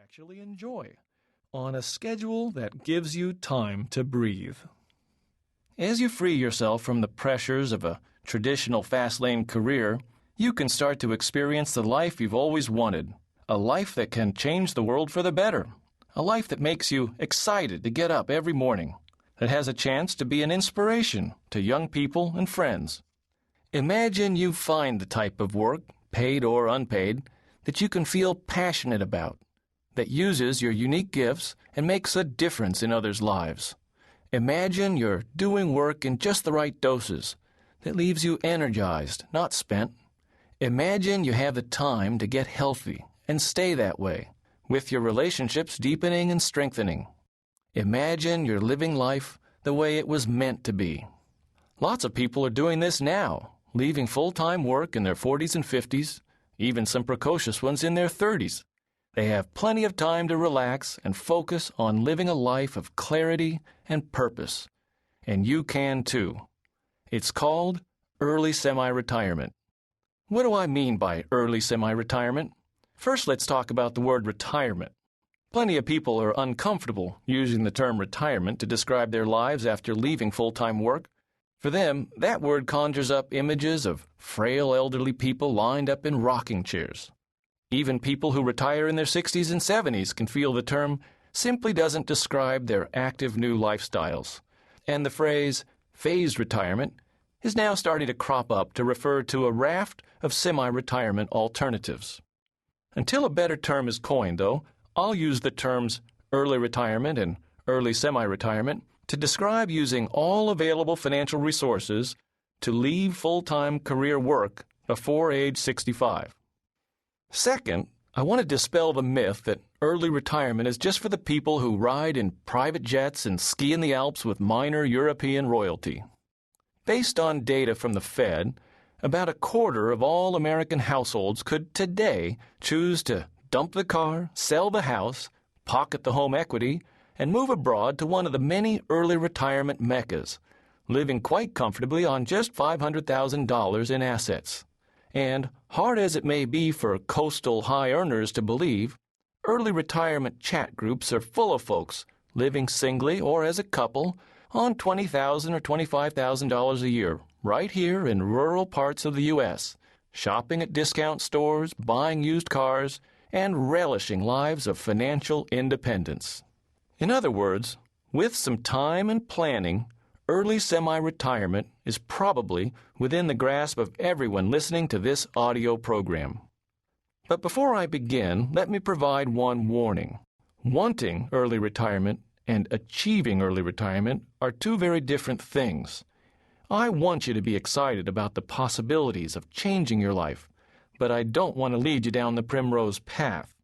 actually enjoy, on a schedule that gives you time to breathe. As you free yourself from the pressures of a traditional fast-lane career, you can start to experience the life you've always wanted, a life that can change the world for the better, a life that makes you excited to get up every morning, that has a chance to be an inspiration to young people and friends. Imagine you find the type of work, paid or unpaid, that you can feel passionate about, that uses your unique gifts and makes a difference in others' lives. Imagine you're doing work in just the right doses, that leaves you energized, not spent. Imagine you have the time to get healthy and stay that way, with your relationships deepening and strengthening. Imagine you're living life the way it was meant to be. Lots of people are doing this now, leaving full-time work in their 40s and 50s, even some precocious ones in their 30s. They have plenty of time to relax and focus on living a life of clarity and purpose. And you can too. It's called early semi-retirement. What do I mean by early semi-retirement? First, let's talk about the word retirement. Plenty of people are uncomfortable using the term retirement to describe their lives after leaving full-time work. For them, that word conjures up images of frail elderly people lined up in rocking chairs. Even people who retire in their 60s and 70s can feel the term simply doesn't describe their active new lifestyles. And the phrase phased retirement is now starting to crop up to refer to a raft of semi-retirement alternatives. Until a better term is coined, though, I'll use the terms early retirement and early semi-retirement to describe using all available financial resources to leave full-time career work before age 65. Second, I want to dispel the myth that early retirement is just for the people who ride in private jets and ski in the Alps with minor European royalty. Based on data from the Fed, about a quarter of all American households could today choose to dump the car, sell the house, pocket the home equity, and move abroad to one of the many early retirement meccas, living quite comfortably on just $500,000 in assets. And, hard as it may be for coastal high earners to believe, early retirement chat groups are full of folks living singly or as a couple on $20,000 or $25,000 a year, right here in rural parts of the U.S., shopping at discount stores, buying used cars, and relishing lives of financial independence. In other words, with some time and planning, early semi-retirement is probably within the grasp of everyone listening to this audio program. But before I begin, let me provide one warning. Wanting early retirement and achieving early retirement are two very different things. I want you to be excited about the possibilities of changing your life, but I don't want to lead you down the primrose path.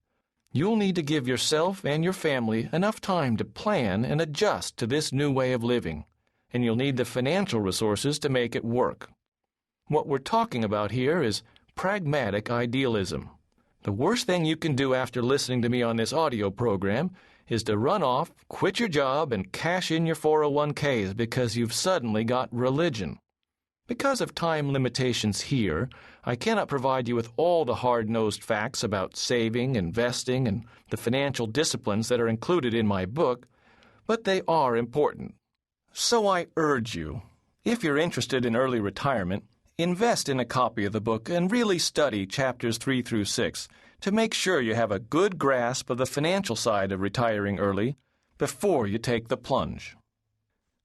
You'll need to give yourself and your family enough time to plan and adjust to this new way of living, and you'll need the financial resources to make it work. What we're talking about here is pragmatic idealism. The worst thing you can do after listening to me on this audio program is to run off, quit your job, and cash in your 401ks because you've suddenly got religion. Because of time limitations here, I cannot provide you with all the hard-nosed facts about saving, investing, and the financial disciplines that are included in my book, but they are important. So I urge you, if you're interested in early retirement, invest in a copy of the book and really study chapters 3 through 6 to make sure you have a good grasp of the financial side of retiring early before you take the plunge.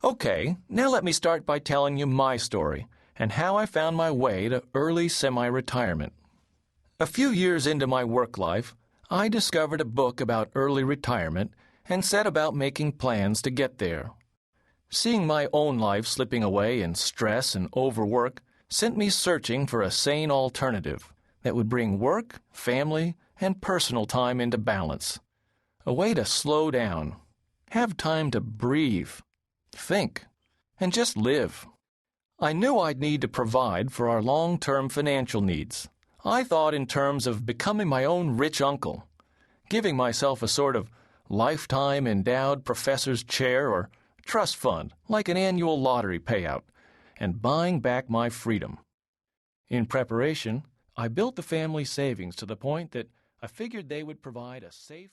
Okay, now let me start by telling you my story and how I found my way to early semi-retirement. A few years into my work life, I discovered a book about early retirement and set about making plans to get there. Seeing my own life slipping away in stress and overwork sent me searching for a sane alternative that would bring work, family, and personal time into balance. A way to slow down, have time to breathe, think, and just live. I knew I'd need to provide for our long-term financial needs. I thought in terms of becoming my own rich uncle, giving myself a sort of lifetime endowed professor's chair or trust fund, like an annual lottery payout, and buying back my freedom. In preparation, I built the family savings to the point that I figured they would provide a safe